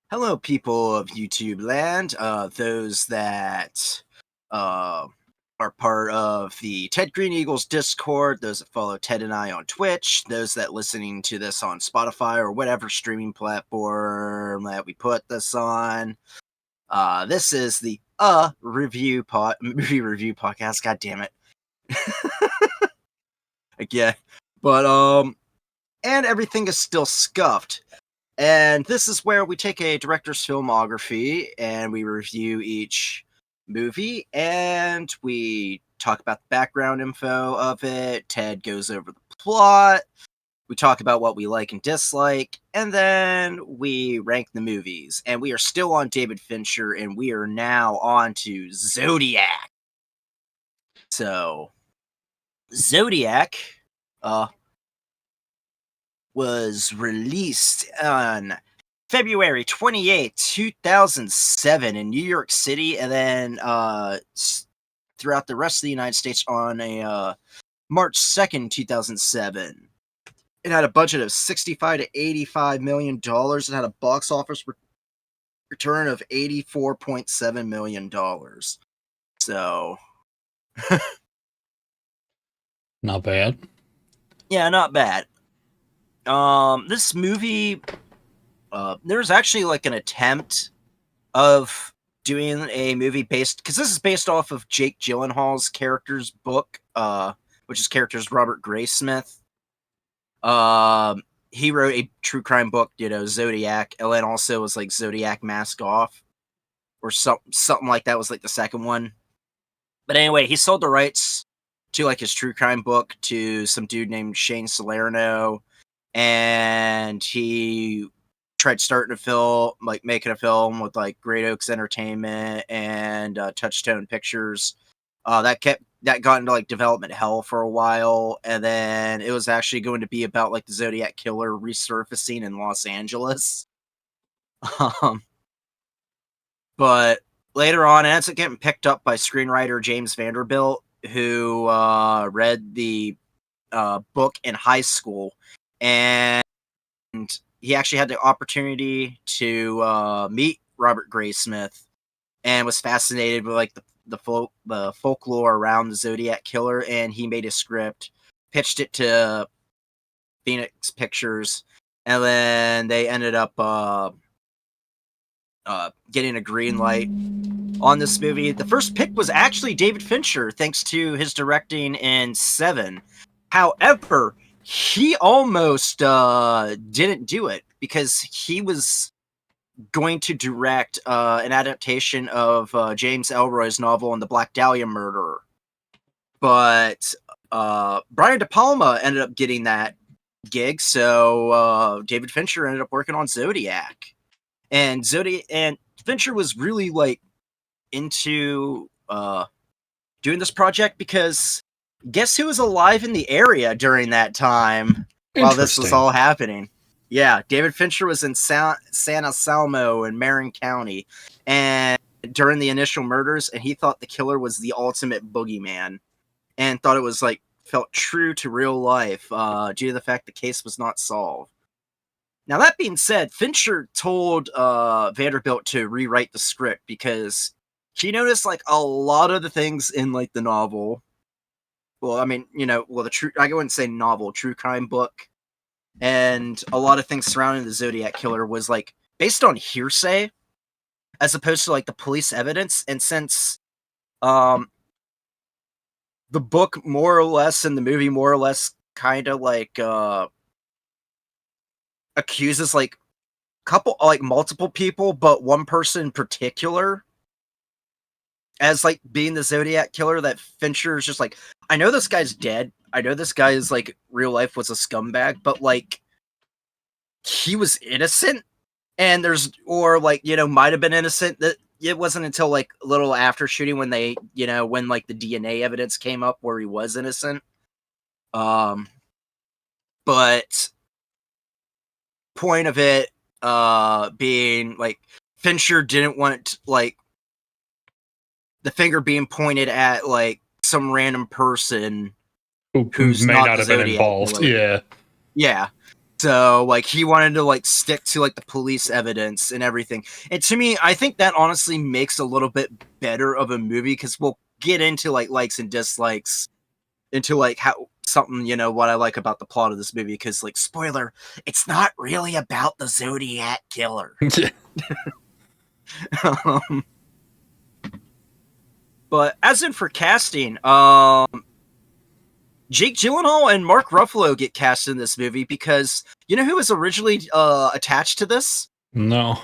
Hello, people of YouTube land, those that are part of the Ted Green Eagles Discord, those that follow Ted and I on Twitch, those that listening to this on Spotify or whatever streaming platform that we put this on. This is the movie review podcast. God damn it. Again. But and everything is still scuffed. And this is where we take a director's filmography and we review each movie and we talk about the background info of it. Ted goes over the plot. We talk about what we like and dislike, and then we rank the movies. And we are still on David Fincher, and we are now on to Zodiac. So, Zodiac, was released on February 28, 2007 in New York City, and then throughout the rest of the United States on a March 2nd, 2007. It had a budget of $65 to $85 million. It had a box office return of $84.7 million. So... Not bad. Yeah, not bad. This movie, there's actually like an attempt of doing a movie based, because this is based off of Jake Gyllenhaal's character's book, which is character's Robert Graysmith. He wrote a true crime book, Zodiac, and then also was like Zodiac Mask Off, or something like that was like the second one. But anyway, he sold the rights to like his true crime book to some dude named Shane Salerno. And he tried starting a film, like making a film with like Great Oaks Entertainment and Touchstone Pictures. That got into like development hell for a while, and then it was actually going to be about like the Zodiac killer resurfacing in Los Angeles. But later on, it ends up getting picked up by screenwriter James Vanderbilt, who read the book in high school. And he actually had the opportunity to meet Robert Graysmith and was fascinated with like the folklore around the Zodiac killer, and he made a script, pitched it to Phoenix Pictures, and then they ended up getting a green light on this movie. The first pick was actually David Fincher, thanks to his directing in Seven. However, he almost didn't do it because he was going to direct an adaptation of James Ellroy's novel on the Black Dahlia murder. But Brian De Palma ended up getting that gig, so David Fincher ended up working on Zodiac. And Fincher was really like into doing this project because guess who was alive in the area during that time while this was all happening? Yeah, David Fincher was in San Anselmo in Marin County, and during the initial murders, and he thought the killer was the ultimate boogeyman, and thought it was like felt true to real life due to the fact the case was not solved. Now that being said, Fincher told Vanderbilt to rewrite the script because he noticed like a lot of the things in like the novel. Well, I mean, I wouldn't say novel, true crime book, and a lot of things surrounding the Zodiac killer was like based on hearsay, as opposed to like the police evidence. And since the book more or less and the movie more or less kind of like accuses like multiple people, but one person in particular as like being the Zodiac killer, that Fincher is just like, I know this guy's dead. I know this guy is like real life was a scumbag, but like he was innocent, and might have been innocent. That it wasn't until like a little after shooting when they, when like the DNA evidence came up where he was innocent. But point of it being like Fincher didn't want like the finger being pointed at like some random person Who who's may not not the have been Zodiac involved. killer. Yeah. Yeah. So like he wanted to like stick to like the police evidence and everything. And to me, I think that honestly makes a little bit better of a movie, because we'll get into like likes and dislikes, into like how something, you know, what I like about the plot of this movie, because like spoiler, it's not really about the Zodiac killer. um, but as in for casting, Jake Gyllenhaal and Mark Ruffalo get cast in this movie because you know who was originally attached to this? No.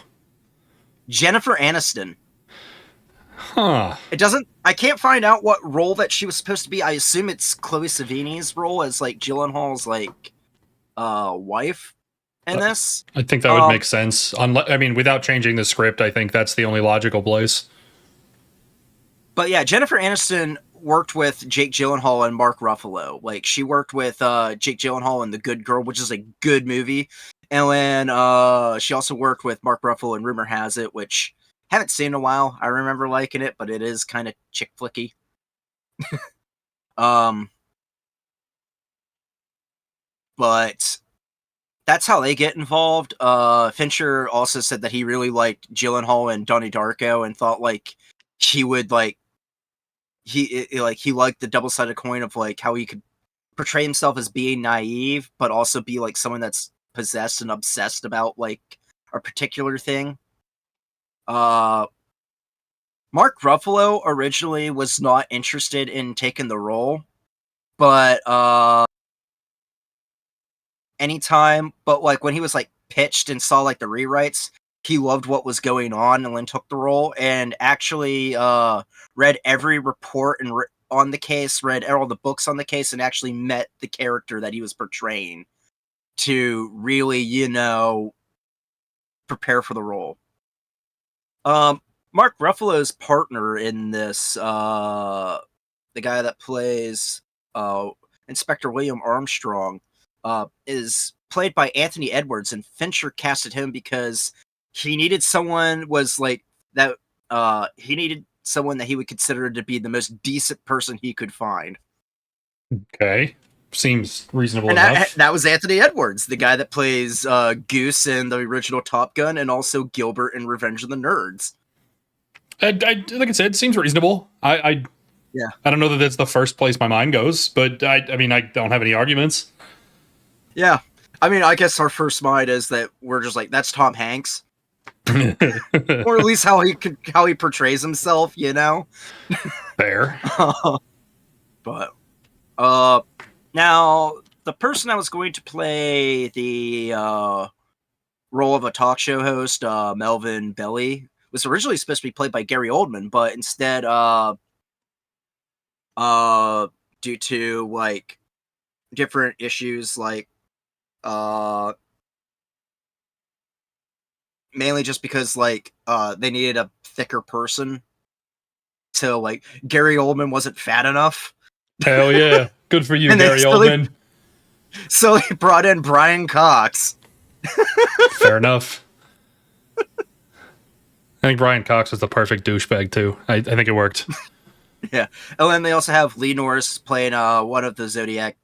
Jennifer Aniston. Huh. I can't find out what role that she was supposed to be. I assume it's Chloe Sevigny's role as like Gyllenhaal's like wife in this. I think that would make sense. I mean, without changing the script, I think that's the only logical place. But yeah, Jennifer Aniston worked with Jake Gyllenhaal and Mark Ruffalo. Like she worked with Jake Gyllenhaal in The Good Girl, which is a good movie. And then she also worked with Mark Ruffalo in Rumor Has It, which I haven't seen in a while. I remember liking it, but it is kind of chick flicky. But that's how they get involved. Fincher also said that he really liked Gyllenhaal and Donnie Darko and thought like he would like he liked the double-sided coin of like how he could portray himself as being naive but also be like someone that's possessed and obsessed about like a particular thing. Mark Ruffalo originally was not interested in taking the role, but like when he was like pitched and saw like the rewrites, he loved what was going on and then took the role, and actually read every report and on the case, read all the books on the case, and actually met the character that he was portraying to really, you know, prepare for the role. Mark Ruffalo's partner in this, the guy that plays Inspector William Armstrong, is played by Anthony Edwards, and Fincher casted him because he needed someone that he would consider to be the most decent person he could find. Okay. Seems reasonable and enough. that was Anthony Edwards, the guy that plays Goose in the original Top Gun and also Gilbert in Revenge of the Nerds. Like I said, it seems reasonable. I don't know that that's the first place my mind goes, but I mean, I don't have any arguments. Yeah. I mean, I guess our first mind is that we're just like, that's Tom Hanks. Or at least how he portrays himself, you know? Fair. But now the person that was going to play the role of a talk show host, Melvin Belly, was originally supposed to be played by Gary Oldman, but instead due to like different issues, like mainly just because like they needed a thicker person, so like Gary Oldman wasn't fat enough. Hell yeah, good for you, Gary Oldman. So he brought in Brian Cox. Fair enough. I think Brian Cox was the perfect douchebag too. I think it worked. Yeah. Oh, and they also have Lee Norris playing one of the Zodiac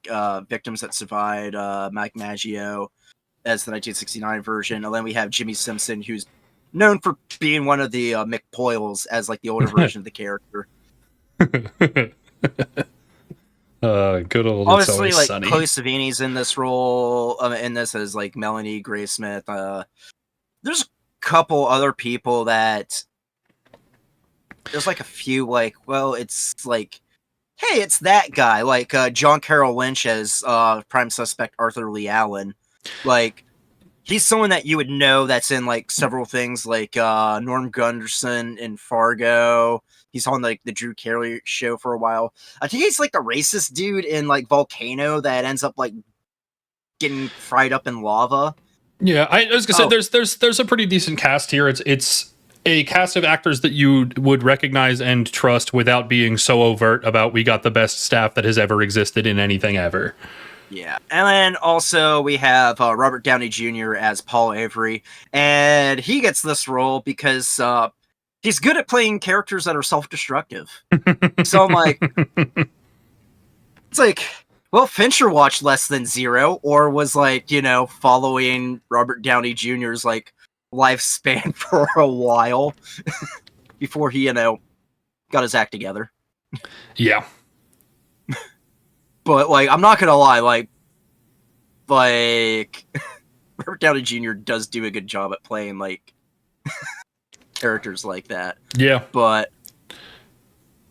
victims that survived, Mike Maggio, as the 1969 version. And then we have Jimmy Simpson, who's known for being one of the McPoyles as like the older version of the character. Good old Obviously, like Sunny. Chloe Sevigny's in this role, in this as like Melanie Graysmith. There's a couple other people that there's like a few like, well, it's like, hey, it's that guy, like John Carroll Lynch as prime suspect Arthur Lee Allen. Like, he's someone that you would know that's in like several things, like Norm Gunderson in Fargo. He's on like the Drew Carey show for a while. I think he's like the racist dude in like Volcano that ends up like getting fried up in lava. Yeah, I was gonna say there's a pretty decent cast here. It's a cast of actors that you would recognize and trust without being so overt about we got the best staff that has ever existed in anything ever. Yeah, and then also we have Robert Downey Jr. as Paul Avery, and he gets this role because he's good at playing characters that are self-destructive. So I'm like, it's like, well, Fincher watched less than zero, or was like, following Robert Downey Jr.'s like lifespan for a while before he, got his act together. Yeah. But like, I'm not gonna lie, like Robert Downey Jr. does do a good job at playing like characters like that. Yeah. But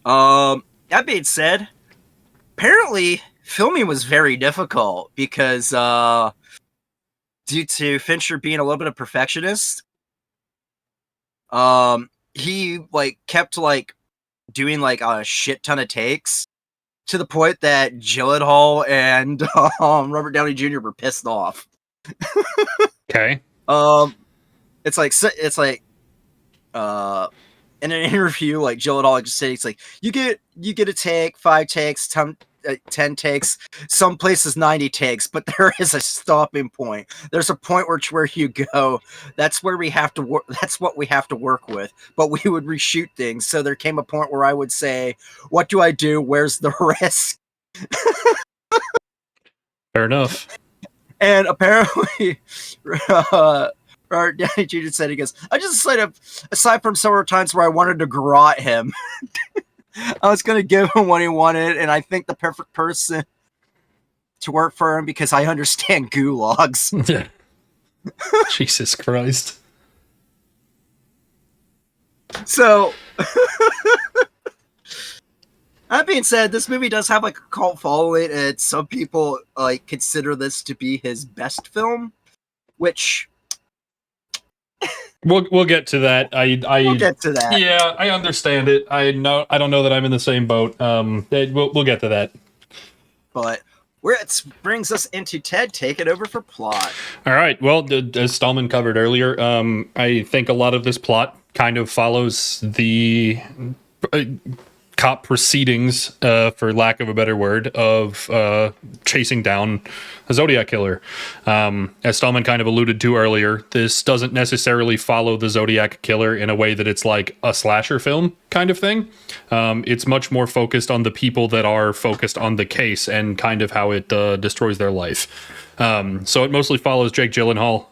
that being said, apparently filming was very difficult because due to Fincher being a little bit of a perfectionist, he like kept like doing like a shit ton of takes to the point that Gyllenhaal and Robert Downey Jr. were pissed off. Okay. It's like in an interview, like Gyllenhaal just said, it's like you get a take, 5 takes, 10 takes, some places 90 takes, but there is a stopping point. There's a point where you go, that's where we have to work. That's what we have to work with. But we would reshoot things. So there came a point where I would say, what do I do? Where's the risk? Fair enough. And apparently, Robert Downey Jr. said, he goes, I just aside from several times where I wanted to garrote him, I was going to give him what he wanted, and I think the perfect person to work for him because I understand gulags. Jesus Christ. So, that being said, this movie does have like a cult following, and some people like consider this to be his best film, which we'll get to that. We'll get to that. Yeah, I understand it. I don't know that I'm in the same boat. We'll get to that. But where it brings us into Ted, take it over for plot. All right. Well, as Stallman covered earlier, I think a lot of this plot kind of follows the cop proceedings, for lack of a better word, of chasing down a Zodiac killer. As Stallman kind of alluded to earlier, this doesn't necessarily follow the Zodiac killer in a way that it's like a slasher film kind of thing. It's much more focused on the people that are focused on the case and kind of how it destroys their life. So it mostly follows Jake Gyllenhaal.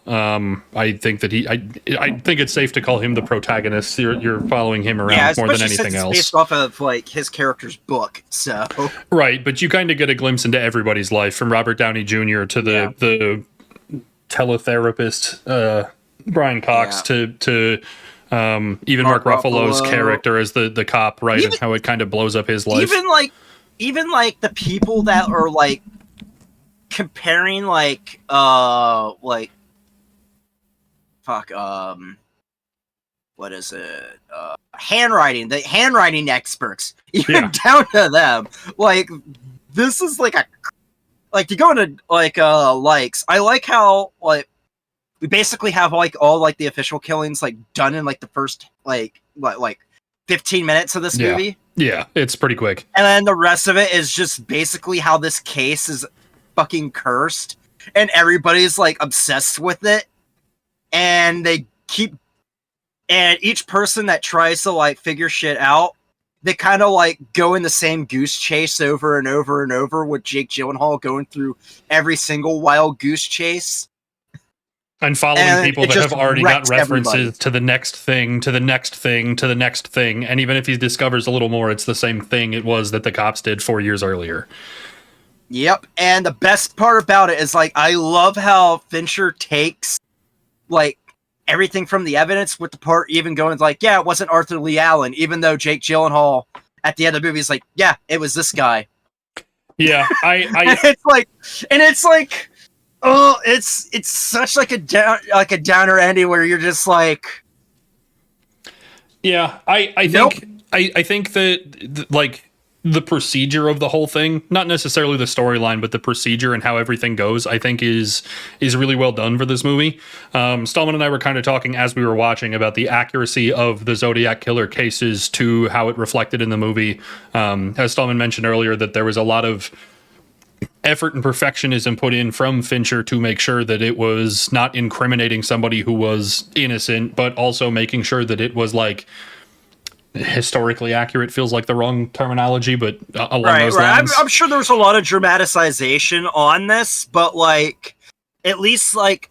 I think that I think it's safe to call him the protagonist. You're following him around more than anything else. Based off of like his character's book, so right. But you kind of get a glimpse into everybody's life, from Robert Downey Jr. to the teletherapist Brian Cox to even Mark Ruffalo's character as the cop, right, and how it kind of blows up his life. Even like the people that are like comparing what is it? Handwriting, the handwriting experts, even down to them. Like, this is like you go into like likes. I like how like we basically have like all like the official killings like done in like the first like 15 minutes of this movie. Yeah, it's pretty quick. And then the rest of it is just basically how this case is fucking cursed and everybody's like obsessed with it, and and each person that tries to like figure shit out, they kind of like go in the same goose chase over and over and over, with Jake Gyllenhaal going through every single wild goose chase and following people that have already got references to the next thing, to the next thing, to the next thing. And even if he discovers a little more, it's the same thing it was that the cops did 4 years earlier. Yep. And the best part about it is like, I love how Fincher takes like everything from the evidence, with the part even going like, yeah, it wasn't Arthur Lee Allen, even though Jake Gyllenhaal at the end of the movie is like, yeah, it was this guy. Yeah. it's like, oh, it's such like a downer ending where you're just like, yeah, I think that like the procedure of the whole thing, not necessarily the storyline, but the procedure and how everything goes, I think is really well done for this movie. Stallman and I were kind of talking as we were watching about the accuracy of the Zodiac killer cases to how it reflected in the movie. As Stallman mentioned earlier, that there was a lot of effort and perfectionism put in from Fincher to make sure that it was not incriminating somebody who was innocent, but also making sure that it was like historically accurate feels like the wrong terminology, but along those lines. I'm sure there's a lot of dramatization on this, but like at least like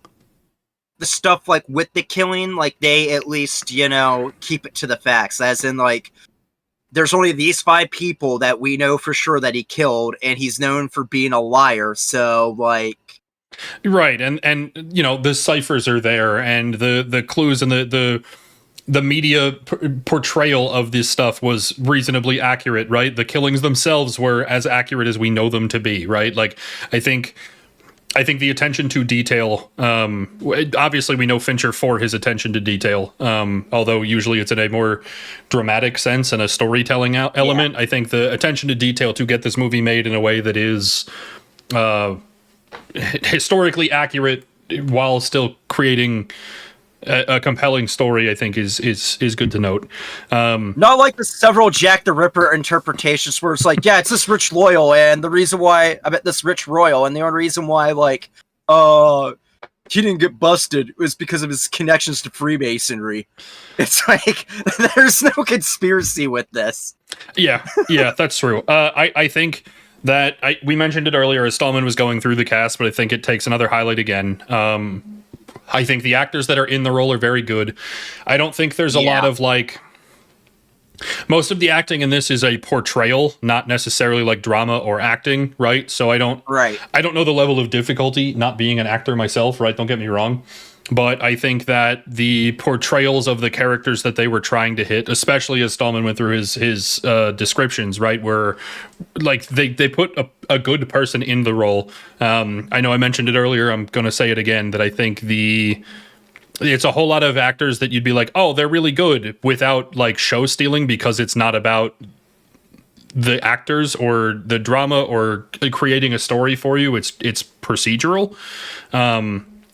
the stuff like with the killing, like they at least, you know, keep it to the facts, as in like there's only these 5 people that we know for sure that he killed, and he's known for being a liar. So like, right, and you know, the ciphers are there, and the clues and the media portrayal of this stuff was reasonably accurate, right? The killings themselves were as accurate as we know them to be, right? Like, I think the attention to detail, obviously we know Fincher for his attention to detail, although usually it's in a more dramatic sense and a storytelling element. Yeah. I think the attention to detail to get this movie made in a way that is historically accurate while still creating a compelling story, I think is good to note. Not like the several Jack the Ripper interpretations where it's like, yeah, it's this rich loyal, and the reason why I bet this rich royal, and the only reason why like he didn't get busted was because of his connections to Freemasonry. It's like there's no conspiracy with this. Yeah, that's true. I think that we mentioned it earlier as Stallman was going through the cast, but I think it takes another highlight again. I think the actors that are in the role are very good. I don't think there's a lot of like, most of the acting in this is a portrayal, not necessarily like drama or acting, right? So I don't know the level of difficulty, not being an actor myself, right? Don't get me wrong. But I think that the portrayals of the characters that they were trying to hit, especially as Stallman went through his descriptions, right, were like they put a good person in the role. I know I mentioned it earlier. I'm going to say it again, that I think it's a whole lot of actors that you'd be like, oh, they're really good, without like show stealing, because it's not about the actors or the drama or creating a story for you. It's procedural.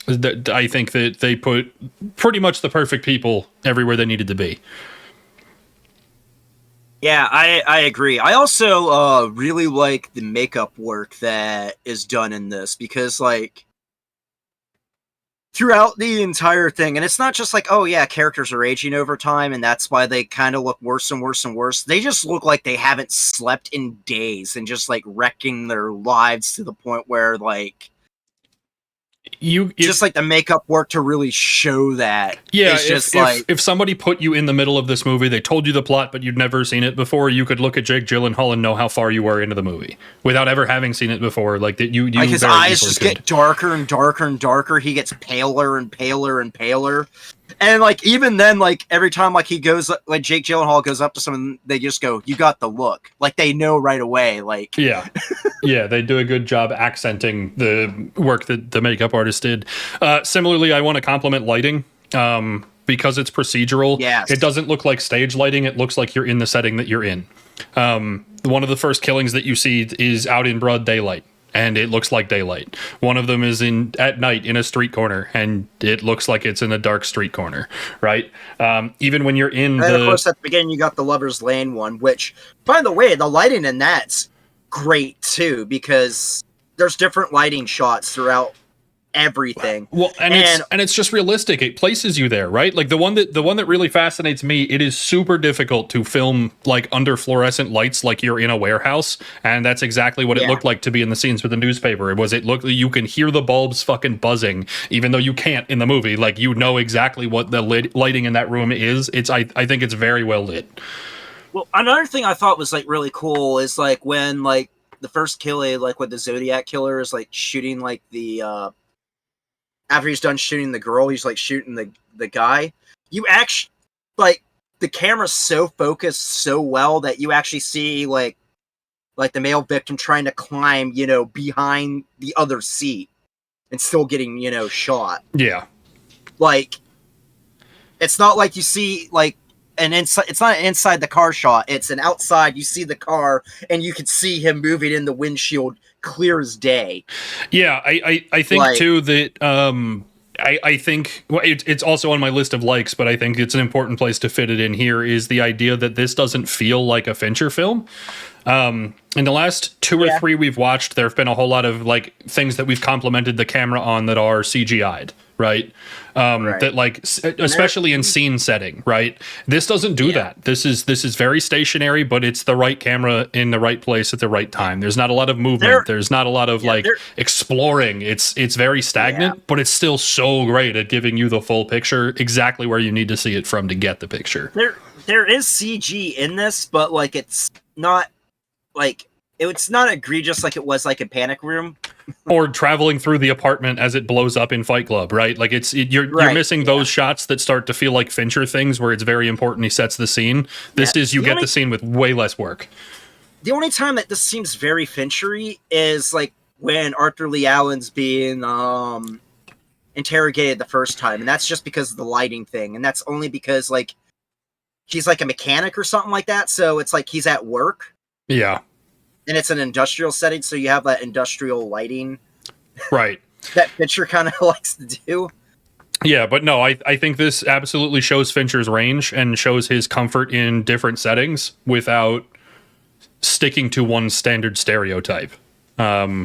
I think that they put pretty much the perfect people everywhere they needed to be. Yeah, I agree. I also really like the makeup work that is done in this, because like throughout the entire thing, and it's not just like, oh yeah, characters are aging over time and that's why they kind of look worse and worse and worse. They just look like they haven't slept in days and just like wrecking their lives to the point where like just like the makeup work to really show that. Yeah, if somebody put you in the middle of this movie, they told you the plot, but you'd never seen it before, you could look at Jake Gyllenhaal and know how far you were into the movie without ever having seen it before. Like that, you like his eyes just get darker and darker and darker. He gets paler and paler and paler. And like even then, like every time like he goes, like Jake Gyllenhaal goes up to someone, they just go, "You got the look." Like they know right away. Like yeah, they do a good job accenting the work that the makeup artist did. Similarly, I want to compliment lighting because it's procedural. Yes. It doesn't look like stage lighting. It looks like you're in the setting that you're in. One of the first killings that you see is out in broad daylight, and it looks like daylight. One of them is at night in a street corner, and it looks like it's in a dark street corner, right? Even when you're in and of course, at the beginning, you got the Lover's Lane one, which, by the way, the lighting in that's great, too, because there's different lighting shots throughout everything. Well, and it's just realistic. It places you there, right? Like the one that really fascinates me, it is super difficult to film like under fluorescent lights like you're in a warehouse, and that's exactly what it looked like to be in the scenes with the newspaper. It looked you can hear the bulbs fucking buzzing even though you can't in the movie. Like you know exactly what the lighting in that room is. I think it's very well lit. Well, another thing I thought was like really cool is like when like the first killing, like with the Zodiac killer is like shooting like the after he's done shooting the girl, he's like shooting the guy. You actually like the camera's so focused so well that you actually see like the male victim trying to climb, you know, behind the other seat and still getting, you know, shot. Yeah. Like it's not like you see like it's not an inside the car shot, it's an outside, you see the car and you can see him moving in the windshield clear as day. Yeah, I think like, too that I think it's also on my list of likes, but I think it's an important place to fit it in here is the idea that this doesn't feel like a Fincher film. In the last two or three we've watched, there have been a whole lot of like things that we've complimented the camera on that are CGI'd, right? That like, especially in scene setting, right? This doesn't do that. This is very stationary, but it's the right camera in the right place at the right time. There's not a lot of movement. There's not a lot of like exploring. It's very stagnant, but it's still so great at giving you the full picture exactly where you need to see it from to get the picture. There is CG in this, but like it's not like it's not egregious like it was like in Panic Room or traveling through the apartment as it blows up in Fight Club, right? Like you're missing those shots that start to feel like Fincher things where it's very important he sets the scene. This is you get the scene with way less work. The only time that this seems very Finchery is like when Arthur Lee Allen's being interrogated the first time, and that's just because of the lighting thing, and that's only because like he's like a mechanic or something like that, so it's like he's at work. Yeah. And it's an industrial setting, so you have that industrial lighting. Right. That Fincher kind of likes to do. Yeah, but no, I think this absolutely shows Fincher's range and shows his comfort in different settings without sticking to one standard stereotype,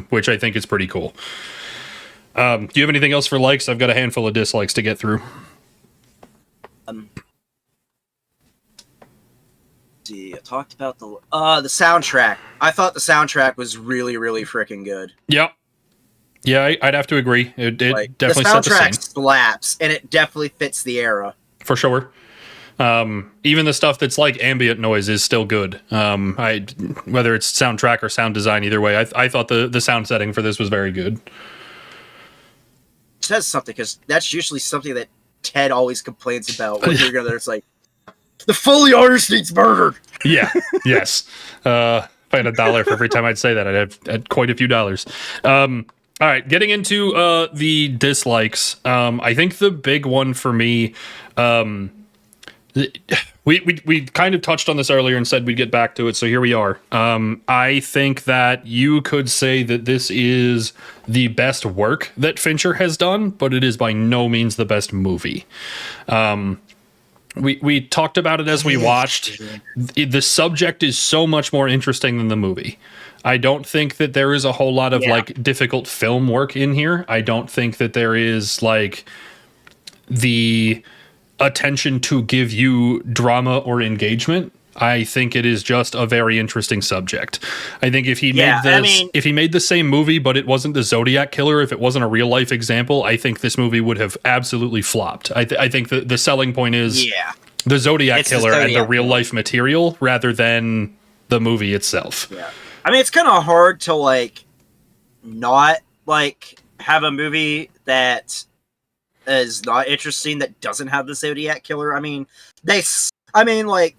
which I think is pretty cool. Do you have anything else for likes? I've got a handful of dislikes to get through. I talked about the soundtrack. I thought the soundtrack was really, really freaking good. Yep. Yeah, I'd have to agree. It like, definitely the set the scene. Slaps, and it definitely fits the era. For sure. Even the stuff that's like ambient noise is still good. Whether it's soundtrack or sound design, either way, I thought the sound setting for this was very good. It says something, because that's usually something that Ted always complains about. When you're together, it's like, the Foley artist needs murdered. Yeah. Yes. If I had $1 for every time I'd say that, I'd have quite a few dollars. All right, getting into the dislikes. I think the big one for me, we kind of touched on this earlier and said we'd get back to it, so here we are. I think that you could say that this is the best work that Fincher has done, but it is by no means the best movie. We talked about it as we watched. The subject is so much more interesting than the movie. I don't think that there is a whole lot of like difficult film work in here. I don't think that there is like the attention to give you drama or engagement. I think it is just a very interesting subject. I think if he made this, if he made the same movie, but it wasn't the Zodiac Killer, if it wasn't a real life example, I think this movie would have absolutely flopped. I think the selling point is the Zodiac Killer and the real life material rather than the movie itself. Yeah. I mean, it's kind of hard to like not like have a movie that is not interesting that doesn't have the Zodiac Killer. I mean, like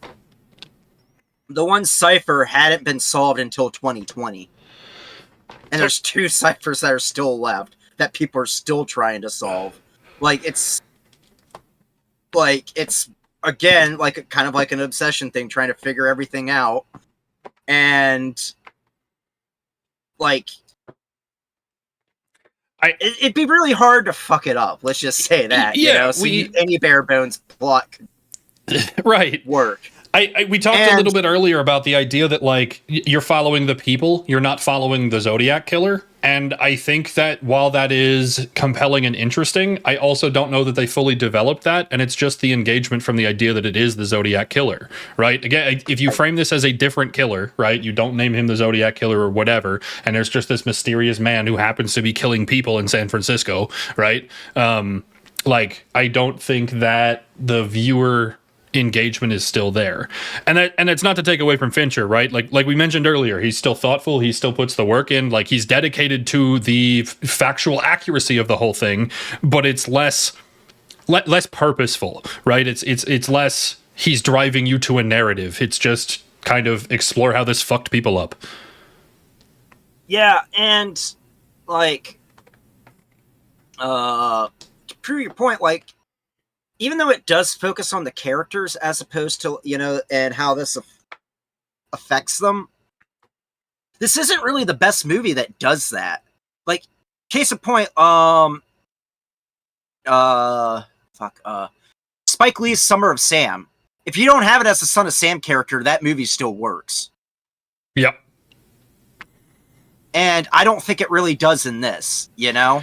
the one cipher hadn't been solved until 2020. And there's 2 ciphers that are still left that people are still trying to solve. Like, it's again, like kind of like an obsession thing, trying to figure everything out. And like, it'd be really hard to fuck it up. Let's just say that. Yeah, you know? So any bare bones plot could work. We talked a little bit earlier about the idea that like you're following the people, you're not following the Zodiac Killer. And I think that while that is compelling and interesting, I also don't know that they fully developed that. And it's just the engagement from the idea that it is the Zodiac Killer, right? Again, if you frame this as a different killer, right? You don't name him the Zodiac Killer or whatever. And there's just this mysterious man who happens to be killing people in San Francisco, right? Like, I don't think that the viewer engagement is still there, and it's not to take away from Fincher, right? Like we mentioned earlier, he's still thoughtful, he still puts the work in, like he's dedicated to the factual accuracy of the whole thing, but it's less purposeful, right? It's less he's driving you to a narrative. It's just kind of explore how this fucked people up. Yeah, and like to prove your point, like even though it does focus on the characters as opposed to, you know, and how this affects them, this isn't really the best movie that does that. Like, case in point, Spike Lee's Summer of Sam. If you don't have it as the Son of Sam character, that movie still works. Yep. And I don't think it really does in this, you know?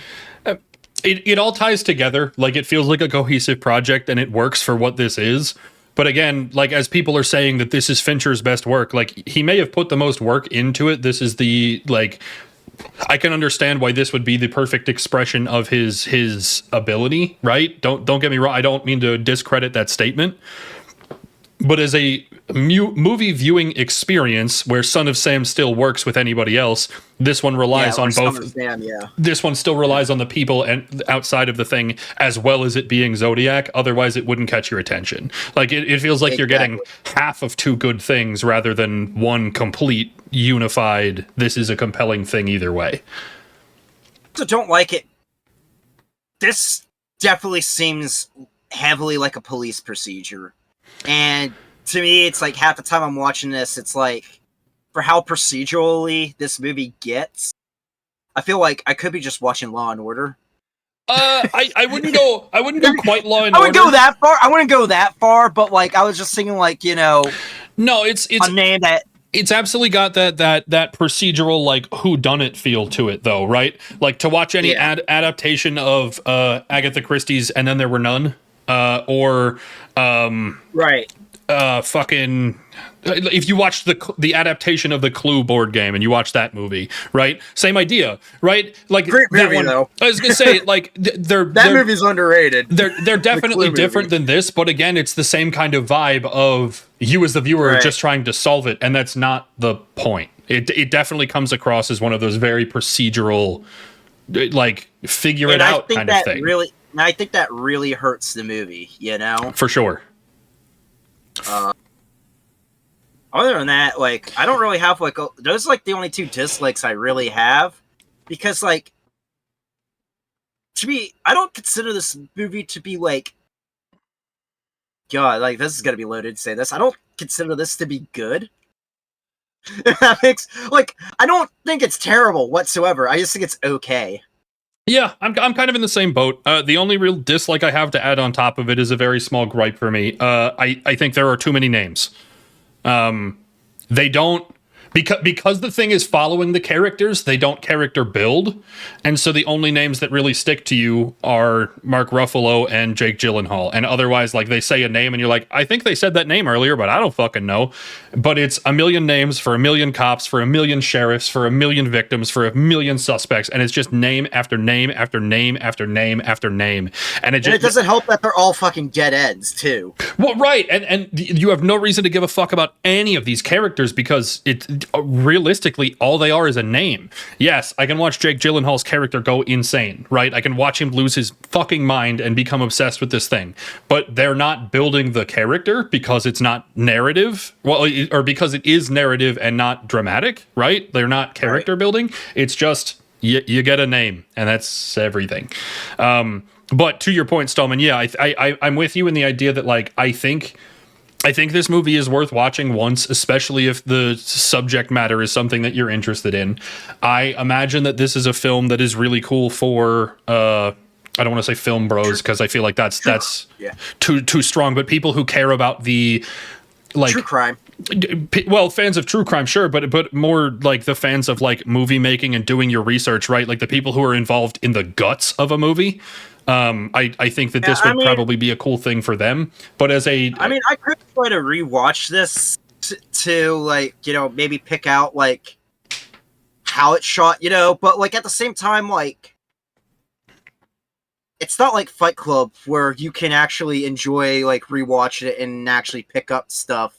It all ties together. Like, it feels like a cohesive project, and it works for what this is. But again, like, as people are saying that this is Fincher's best work, like, he may have put the most work into it. This is the, like, I can understand why this would be the perfect expression of his ability, right? Don't get me wrong. I don't mean to discredit that statement. But as a movie viewing experience where Son of Sam still works with anybody else, this one relies on both. Son of Sam, yeah. This one still relies on the people and outside of the thing, as well as it being Zodiac. Otherwise, it wouldn't catch your attention. Like, it feels like you're getting half of two good things rather than one complete, unified, this is a compelling thing either way. So don't like it. This definitely seems heavily like a police procedure. And to me, it's like half the time I'm watching this, it's like, for how procedurally this movie gets, I feel like I could be just watching Law and Order. I wouldn't go quite Law and Order. I wouldn't go that far. I wouldn't go that far, but like, I was just thinking, like, you know, no, it's a name that it's absolutely got that procedural, like, whodunit feel to it, though, right? Like, to watch any adaptation of Agatha Christie's And Then There Were None, or right. Fucking, if you watch the adaptation of the Clue board game and you watch that movie, right? Same idea, right? Like, great movie, that one, though. I was gonna say, like, they're movie's underrated. They're definitely different than this, but again, it's the same kind of vibe of you as the viewer are just trying to solve it, and that's not the point. It definitely comes across as one of those very procedural, like, figure it out kind of thing. And I think that really hurts the movie, you know? For sure. Other than that, like, I don't really have, like, those are, like, the only two dislikes I really have. Because, like, to me, I don't consider this movie to be, like, God, like, this is gonna be loaded to say this. I don't consider this to be good. That makes, like, I don't think it's terrible whatsoever. I just think it's okay. Yeah, I'm kind of in the same boat. The only real dislike I have to add on top of it is a very small gripe for me. I think there are too many names. They don't, because the thing is following the characters, they don't character build, and so the only names that really stick to you are Mark Ruffalo and Jake Gyllenhaal, and otherwise, like, they say a name and you're like, I think they said that name earlier, but I don't fucking know. But it's a million names for a million cops, for a million sheriffs, for a million victims, for a million suspects, and it's just name after name after name after name after name, and it doesn't help that they're all fucking dead ends too. Well, right, and you have no reason to give a fuck about any of these characters because realistically, all they are is a name. Yes, I can watch Jake Gyllenhaal's character go insane, right? I can watch him lose his fucking mind and become obsessed with this thing. But they're not building the character because it's not narrative. Well, or because it is narrative and not dramatic, right? They're not character building. It's just, you get a name, and that's everything. But to your point, Stallman, yeah, I'm with you in the idea that, like, I think this movie is worth watching once, especially if the subject matter is something that you're interested in. I imagine that this is a film that is really cool for, I don't want to say film bros because I feel like that's too strong, but people who care about the, like, true crime. Well, fans of true crime, sure, but more like the fans of, like, movie making and doing your research, right? Like the people who are involved in the guts of a movie. I think that this would probably be a cool thing for them. But as I could try to rewatch this to like, you know, maybe pick out like how it's shot, you know, but like at the same time, like, it's not like Fight Club where you can actually enjoy, like, rewatch it and actually pick up stuff.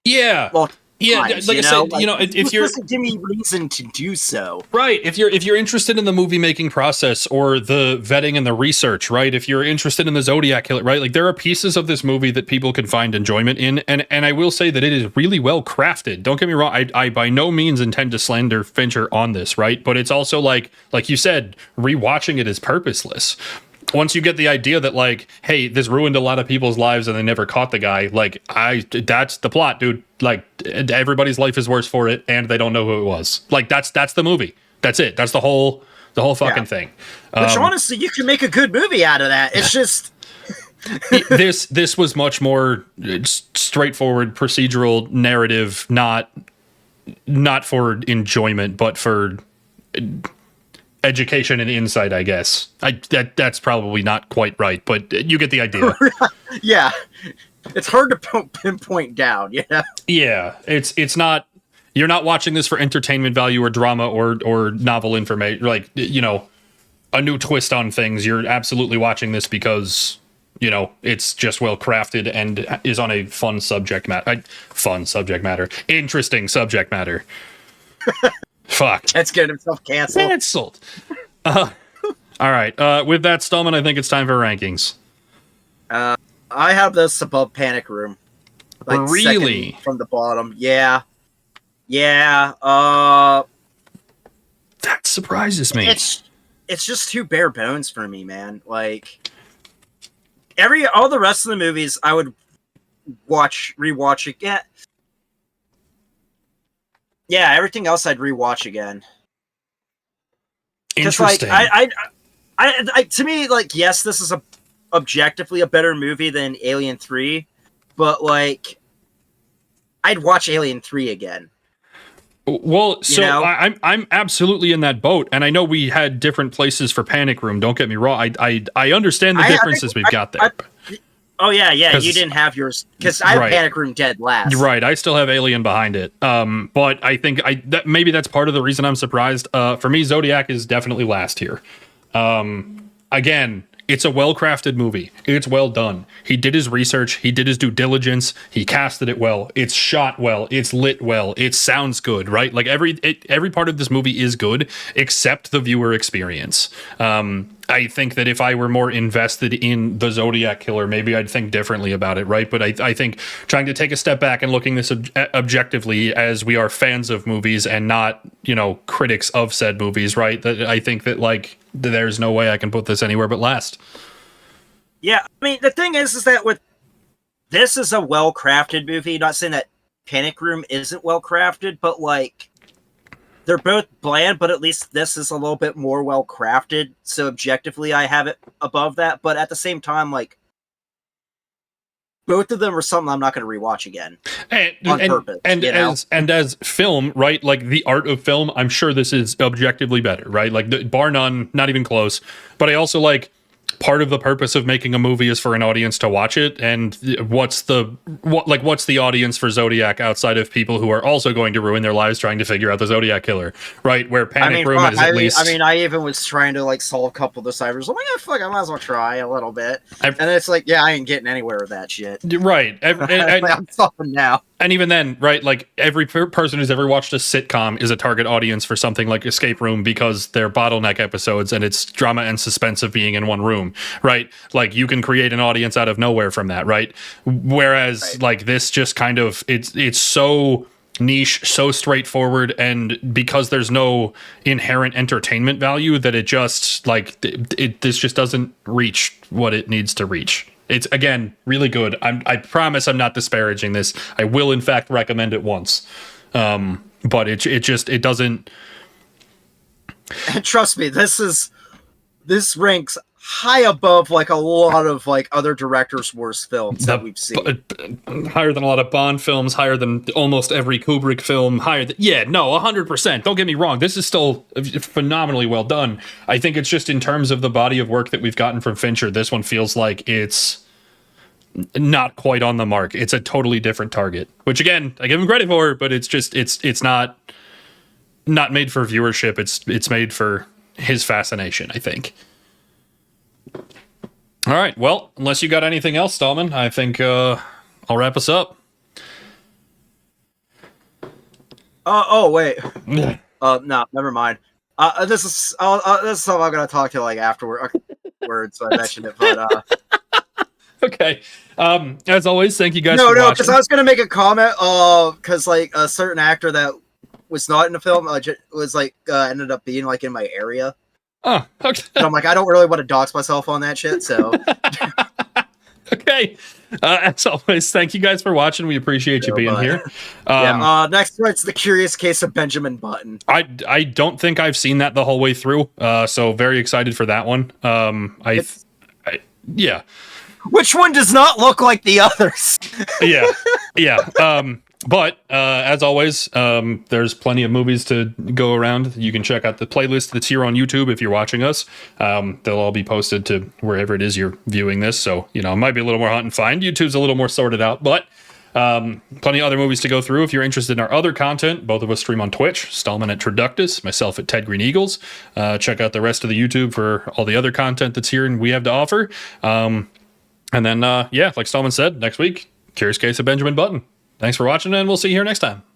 Yeah. Well, yeah, times, like I said, you know, if you're doesn't give me reason to do so, right? If you're interested in the movie making process or the vetting and the research, right? If you're interested in the Zodiac killer, right? Like, there are pieces of this movie that people can find enjoyment in, and I will say that it is really well crafted. Don't get me wrong. I by no means intend to slander Fincher on this, right? But it's also like you said, rewatching it is purposeless. Once you get the idea that, like, hey, this ruined a lot of people's lives and they never caught the guy, like, that's the plot, dude. Like, everybody's life is worse for it and they don't know who it was. Like, that's the movie. That's it. That's the whole fucking thing. Which, honestly, you can make a good movie out of that. It's just this was much more straightforward procedural narrative, not not for enjoyment, but for education and insight, I guess. That's probably not quite right, but you get the idea. Yeah, it's hard to pinpoint down. Yeah, it's not. You're not watching this for entertainment value or drama or novel information, like, you know, a new twist on things. You're absolutely watching this because, you know, it's just well crafted and is on a fun subject matter. Interesting subject matter. Fuck. That's getting himself Canceled. All right. With that, Stallman, I think it's time for rankings. I have this above Panic Room. Like, really? From the bottom. Yeah. Yeah. That surprises me. It's just too bare bones for me, man. Like, all the rest of the movies I would rewatch again. Yeah, everything else I'd rewatch again. Interesting. Like, I to me, like, yes, this is objectively a better movie than Alien 3, but like, I'd watch Alien 3 again. Well, so I'm absolutely in that boat, and I know we had different places for Panic Room. Don't get me wrong. I understand the differences we've got there. Oh yeah, you didn't have yours because I have Panic Room dead last. Right, I still have Alien behind it. But I think maybe that's part of the reason I'm surprised. For me, Zodiac is definitely last here. Again, it's a well-crafted movie. It's well done. He did his research. He did his due diligence. He casted it well. It's shot well. It's lit well. It sounds good, right? Like every part of this movie is good, except the viewer experience. I think that if I were more invested in the Zodiac Killer, maybe I'd think differently about it, right? But I think trying to take a step back and looking this objectively, as we are fans of movies and not, you know, critics of said movies, right? That I think that, like, there's no way I can put this anywhere but last. Yeah, I mean, the thing is that this is a well-crafted movie. Not saying that Panic Room isn't well-crafted, but like, they're both bland, but at least this is a little bit more well-crafted. So objectively, I have it above that. But at the same time, like, both of them are something I'm not going to rewatch again on purpose. And as film, right? Like the art of film, I'm sure this is objectively better, right? Like bar none, not even close. But I also like, part of the purpose of making a movie is for an audience to watch it, and what's the audience for Zodiac outside of people who are also going to ruin their lives trying to figure out the Zodiac Killer, right? Where Panic Room is at least. I mean, I even was trying to like solve a couple of the ciphers. I'm like, oh, fuck, I might as well try a little bit. And it's like, yeah, I ain't getting anywhere with that shit. Right. I'm stopping now. And even then, right, like every person who's ever watched a sitcom is a target audience for something like Escape Room because they're bottleneck episodes and it's drama and suspense of being in one room, right? Like you can create an audience out of nowhere from that, right? Whereas like this just kind of, it's so niche, so straightforward, and because there's no inherent entertainment value that it just like, this just doesn't reach what it needs to reach. It's, again, really good. I promise I'm not disparaging this. I will, in fact, recommend it once. But it doesn't. And trust me, this ranks high above like a lot of like other directors' worst films that we've seen. Higher than a lot of Bond films, higher than almost every Kubrick film, higher than, 100%. Don't get me wrong. This is still phenomenally well done. I think it's just in terms of the body of work that we've gotten from Fincher, this one feels like it's not quite on the mark. It's a totally different target, which again, I give him credit for, but it's just, it's not made for viewership. It's made for his fascination, I think. All right. Well, unless you got anything else, Stallman, I think I'll wrap us up. Wait. No, never mind. This is something I'm gonna talk to like afterwards. So I mentioned it, but okay. As always, thank you guys. No, watching. Because I was gonna make a comment. Because like a certain actor that was not in the film was like ended up being like in my area. Oh, okay. And I'm like, I don't really want to dox myself on that shit, so. Okay. As always, thank you guys for watching. We appreciate you being here. Next one, it's The Curious Case of Benjamin Button. I don't think I've seen that the whole way through, so very excited for that one. Yeah. Which one does not look like the others? Yeah. But as always, there's plenty of movies to go around. You can check out the playlist that's here on YouTube if you're watching us. They'll all be posted to wherever it is you're viewing this. So, it might be a little more hunt and find. YouTube's a little more sorted out, but plenty of other movies to go through. If you're interested in our other content, both of us stream on Twitch. Stallman at Traductus, myself at Ted Green Eagles. Check out the rest of the YouTube for all the other content that's here and we have to offer. And then, like Stallman said, next week, Curious Case of Benjamin Button. Thanks for watching, and we'll see you here next time.